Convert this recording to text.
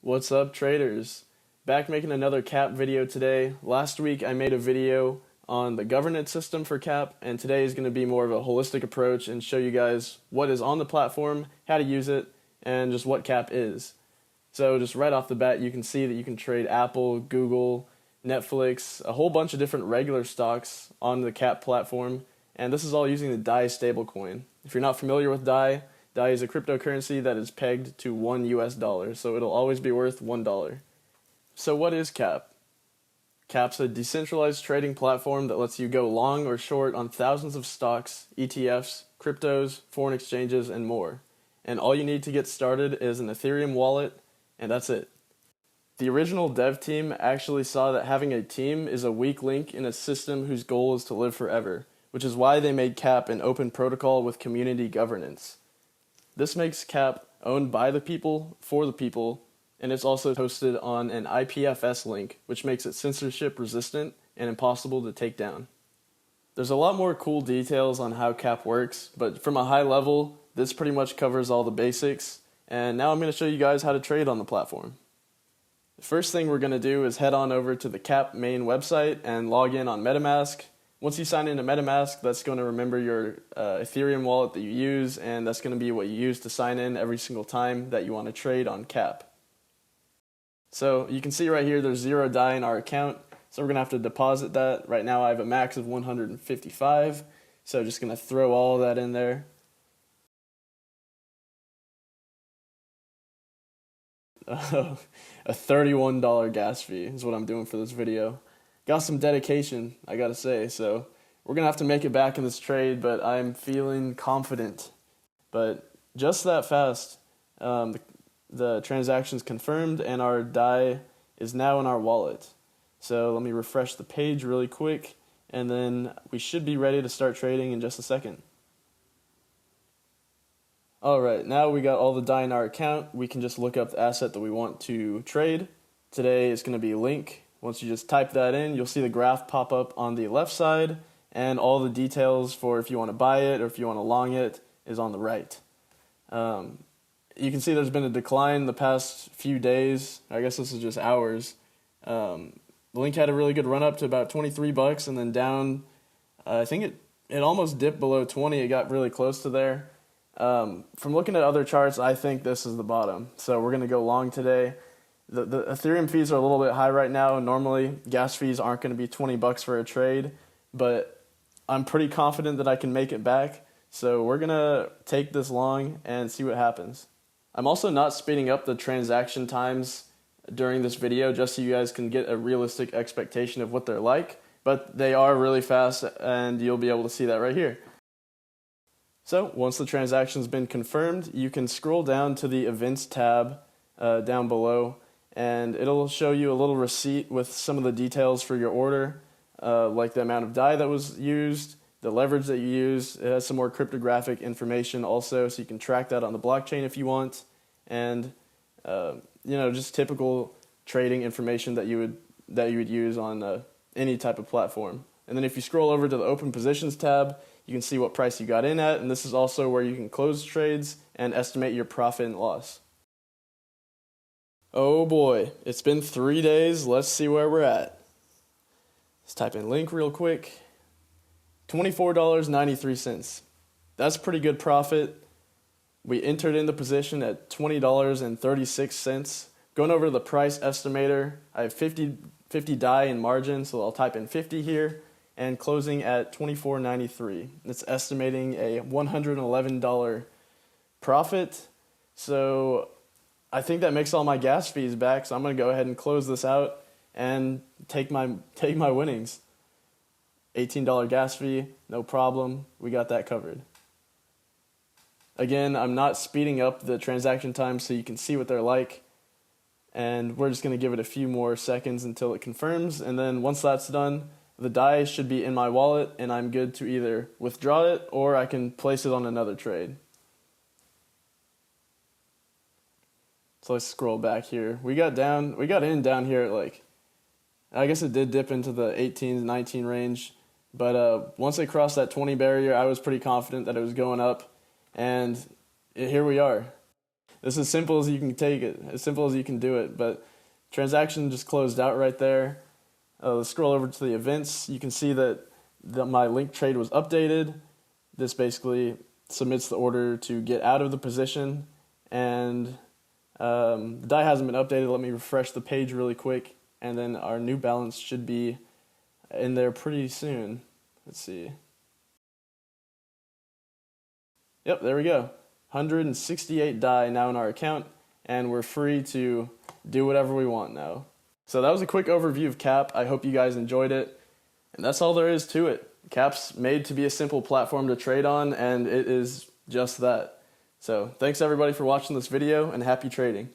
What's up, traders? Back making another cap video today. Last week I made a video on the governance system for cap, and today is going to be more of a holistic approach and show you guys what is on the platform, how to use it, and just what cap is. So just right off the bat, you can see that you can trade Apple, Google, Netflix, a whole bunch of different regular stocks on the cap platform, and this is all using the DAI stablecoin. If you're not familiar with DAI is a cryptocurrency that is pegged to $1, so it'll always be worth $1. So what is cap? Cap's a decentralized trading platform that lets you go long or short on thousands of stocks, ETFs, cryptos, foreign exchanges, and more. And all you need to get started is an Ethereum wallet, and that's it. The original dev team actually saw that having a team is a weak link in a system whose goal is to live forever, which is why they made cap an open protocol with community governance. This makes cap owned by the people, for the people, and it's also hosted on an IPFS link, which makes it censorship resistant and impossible to take down. There's a lot more cool details on how cap works, but from a high level, this pretty much covers all the basics, and now I'm going to show you guys how to trade on the platform. The first thing we're going to do is head on over to the cap main website and log in on MetaMask. Once you sign into MetaMask, that's going to remember your Ethereum wallet that you use, and that's going to be what you use to sign in every single time that you want to trade on cap. So you can see right here there's 0 DAI in our account, so we're going to have to deposit that. Right now I have a max of 155, so just going to throw all of that in there. A $31 gas fee is what I'm doing for this video. Got some dedication, I gotta say, so we're gonna have to make it back in this trade, but I'm feeling confident. But just that fast, the transaction's confirmed and our DAI is now in our wallet. So let me refresh the page really quick, and then we should be ready to start trading in just a second. Alright, now we got all the DAI in our account. We can just look up the asset that we want to trade. Today is going to be Link. Once you just type that in, you'll see the graph pop up on the left side, and all the details for if you want to buy it or if you want to long it is on the right. You can see there's been a decline the past few days. I guess this is just hours. The Link had a really good run up to about $23 and then down. I think it almost dipped below 20. It got really close to there. From looking at other charts, I think this is the bottom. So we're going to go long today. The Ethereum fees are a little bit high right now. Normally, gas fees aren't going to be $20 for a trade, but I'm pretty confident that I can make it back. So we're going to take this long and see what happens. I'm also not speeding up the transaction times during this video just so you guys can get a realistic expectation of what they're like, but they are really fast and you'll be able to see that right here. So once the transaction's been confirmed, you can scroll down to the events tab down below, and it'll show you a little receipt with some of the details for your order, like the amount of DAI that was used, the leverage that you used. It has some more cryptographic information also, so you can track that on the blockchain if you want, and just typical trading information that you would use on any type of platform. And then if you scroll over to the open positions tab, you can see what price you got in at, and this is also where you can close trades and estimate your profit and loss. Oh boy, it's been 3 days. Let's see where we're at. Let's type in Link real quick. $24.93. That's pretty good profit. We entered in the position at $20.36. Going over to the price estimator, I have 50 DAI in margin, so I'll type in 50 here, and closing at $24.93. It's estimating a $111 profit. So I think that makes all my gas fees back, so I'm going to go ahead and close this out and take my winnings. $18 gas fee, no problem. We got that covered. Again, I'm not speeding up the transaction time so you can see what they're like, and we're just going to give it a few more seconds until it confirms, and then once that's done, the DAI should be in my wallet, and I'm good to either withdraw it or I can place it on another trade. So let's scroll back here. We got in down here at I guess it did dip into the 18 to 19 range, but once it crossed that 20 barrier, I was pretty confident that it was going up, and here we are. This is as simple as you can take it, as simple as you can do it. But transaction just closed out right there. Let's scroll over to the events. You can see that my link trade was updated. This basically submits the order to get out of the position, and the die hasn't been updated. Let me refresh the page really quick, and then our new balance should be in there pretty soon. Let's see. Yep, there we go. 168 die now in our account, and we're free to do whatever we want now. So that was a quick overview of Cap. I hope you guys enjoyed it, and that's all there is to it. Cap's made to be a simple platform to trade on, and it is just that. So thanks everybody for watching this video, and happy trading.